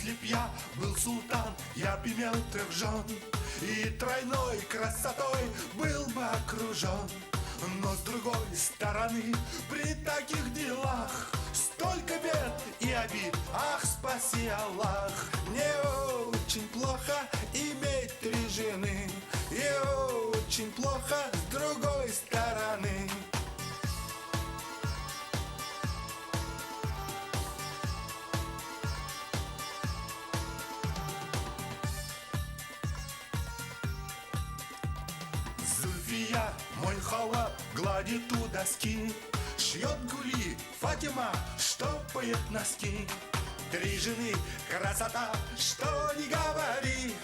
Если б я был султан, я б имел 3 жен и тройной красотой был бы окружен. Но с другой стороны, при таких делах столько бед и обид, ах, спаси Аллах. Мне очень плохо иметь 3 жены, и очень плохо с другой стороны. Зульфия, мой халат, гладит у доски, шьет гули Фатима, штопает носки. 3 жены, красота, что не говори.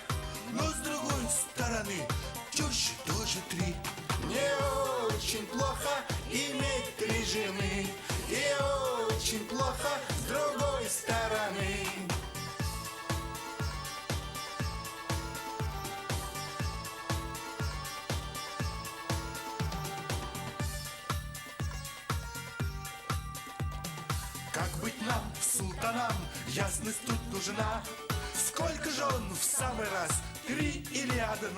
Но с другой стороны, тещи тоже 3. Мне очень плохо иметь 3 жены, и очень плохо с другой стороны. Как быть нам, султанам, ясность тут нужна. Сколько жен в самый раз, 3 или 1?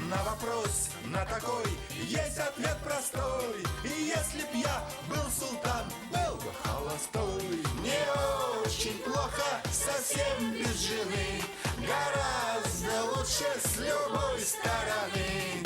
На вопрос, на такой, есть ответ простой. И если б я был султан, был бы холостой. Мне очень плохо, совсем без жены, гораздо лучше с любой стороны.